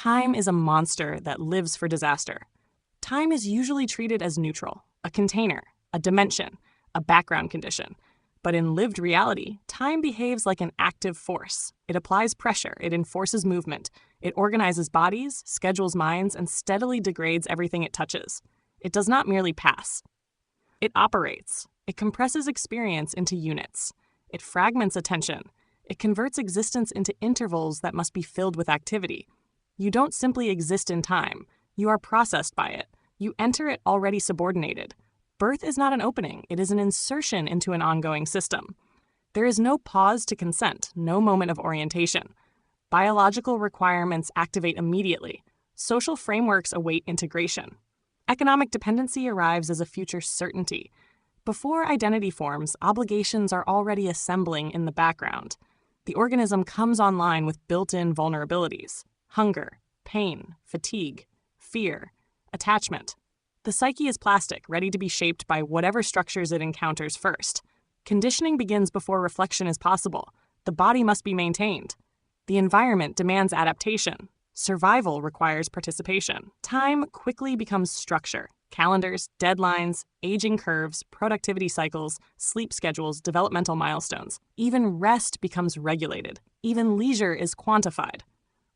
Time is a monster that lives for disaster. Time is usually treated as neutral, a container, a dimension, a background condition. But in lived reality, time behaves like an active force. It applies pressure, it enforces movement, it organizes bodies, schedules minds, and steadily degrades everything it touches. It does not merely pass. It operates. It compresses experience into units. It fragments attention. It converts existence into intervals that must be filled with activity. You don't simply exist in time. You are processed by it. You enter it already subordinated. Birth is not an opening. It is an insertion into an ongoing system. There is no pause to consent, no moment of orientation. Biological requirements activate immediately. Social frameworks await integration. Economic dependency arrives as a future certainty. Before identity forms, obligations are already assembling in the background. The organism comes online with built-in vulnerabilities: hunger, pain, fatigue, fear, attachment. The psyche is plastic, ready to be shaped by whatever structures it encounters first. Conditioning begins before reflection is possible. The body must be maintained. The environment demands adaptation. Survival requires participation. Time quickly becomes structure. Calendars, deadlines, aging curves, productivity cycles, sleep schedules, developmental milestones. Even rest becomes regulated. Even leisure is quantified.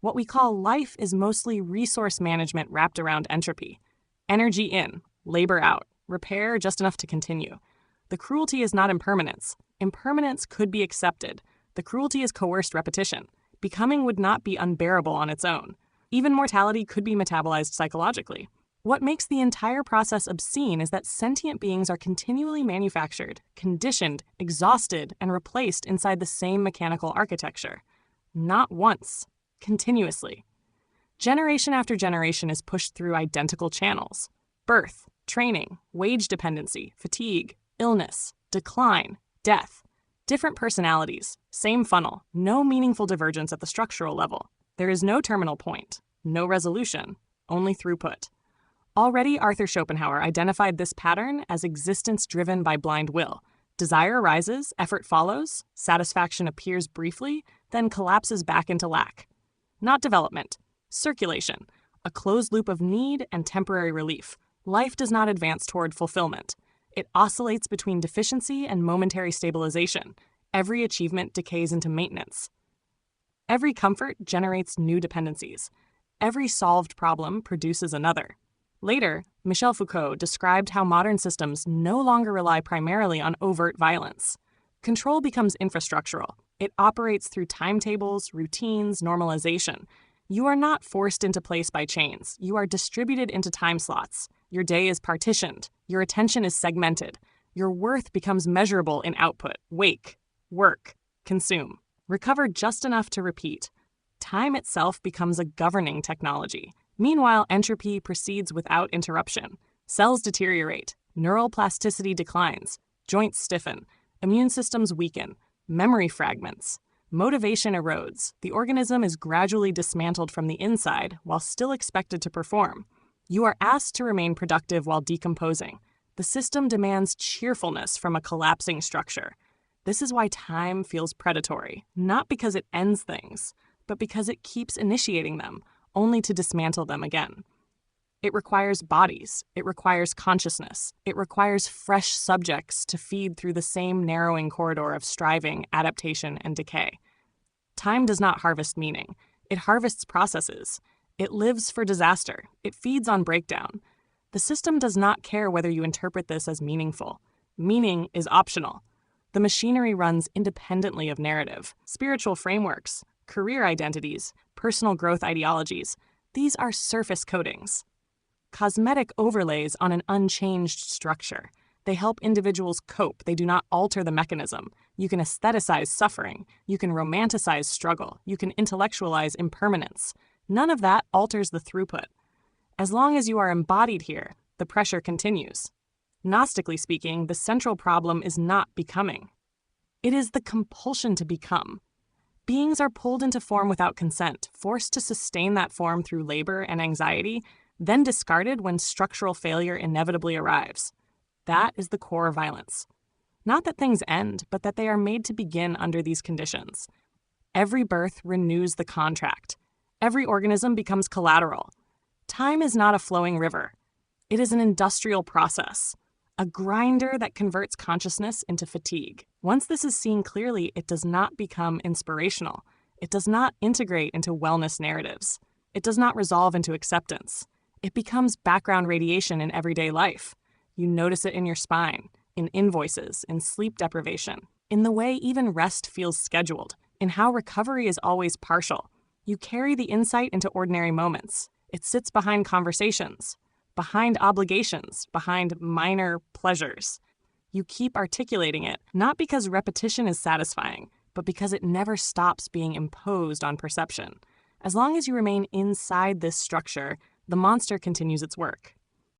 What we call life is mostly resource management wrapped around entropy. Energy in, labor out, repair just enough to continue. The cruelty is not impermanence. Impermanence could be accepted. The cruelty is coerced repetition. Becoming would not be unbearable on its own. Even mortality could be metabolized psychologically. What makes the entire process obscene is that sentient beings are continually manufactured, conditioned, exhausted, and replaced inside the same mechanical architecture. Not once, continuously. Generation after generation is pushed through identical channels: birth, training, wage dependency, fatigue, illness, decline, death. Different personalities, same funnel, no meaningful divergence at the structural level. There is no terminal point, no resolution, only throughput. Already, Arthur Schopenhauer identified this pattern as existence driven by blind will. Desire rises, effort follows, satisfaction appears briefly, then collapses back into lack. Not development, circulation, a closed loop of need and temporary relief. Life does not advance toward fulfillment. It oscillates between deficiency and momentary stabilization. Every achievement decays into maintenance. Every comfort generates new dependencies. Every solved problem produces another. Later, Michel Foucault described how modern systems no longer rely primarily on overt violence. Control becomes infrastructural. It operates through timetables, routines, normalization. You are not forced into place by chains. You are distributed into time slots. Your day is partitioned. Your attention is segmented. Your worth becomes measurable in output: wake, work, consume. Recover just enough to repeat. Time itself becomes a governing technology. Meanwhile, entropy proceeds without interruption. Cells deteriorate. Neural plasticity declines. Joints stiffen. Immune systems weaken. Memory fragments. Motivation erodes. The organism is gradually dismantled from the inside while still expected to perform. You are asked to remain productive while decomposing. The system demands cheerfulness from a collapsing structure. This is why time feels predatory, not because it ends things, but because it keeps initiating them, only to dismantle them again. It requires bodies. It requires consciousness. It requires fresh subjects to feed through the same narrowing corridor of striving, adaptation, and decay. Time does not harvest meaning. It harvests processes. It lives for disaster. It feeds on breakdown. The system does not care whether you interpret this as meaningful. Meaning is optional. The machinery runs independently of narrative. Spiritual frameworks, career identities, personal growth ideologies, these are surface coatings. Cosmetic overlays on an unchanged structure. They help individuals cope. They do not alter the mechanism. You can aestheticize suffering. You can romanticize struggle. You can intellectualize impermanence. None of that alters the throughput. As long as you are embodied here, the pressure continues. Gnostically speaking, the central problem is not becoming. It is the compulsion to become. Beings are pulled into form without consent, forced to sustain that form through labor and anxiety, then discarded when structural failure inevitably arrives. That is the core violence. Not that things end, but that they are made to begin under these conditions. Every birth renews the contract. Every organism becomes collateral. Time is not a flowing river. It is an industrial process, a grinder that converts consciousness into fatigue. Once this is seen clearly, it does not become inspirational. It does not integrate into wellness narratives. It does not resolve into acceptance. It becomes background radiation in everyday life. You notice it in your spine, in invoices, in sleep deprivation, in the way even rest feels scheduled, in how recovery is always partial. You carry the insight into ordinary moments. It sits behind conversations, behind obligations, behind minor pleasures. You keep articulating it, not because repetition is satisfying, but because it never stops being imposed on perception. As long as you remain inside this structure, the monster continues its work.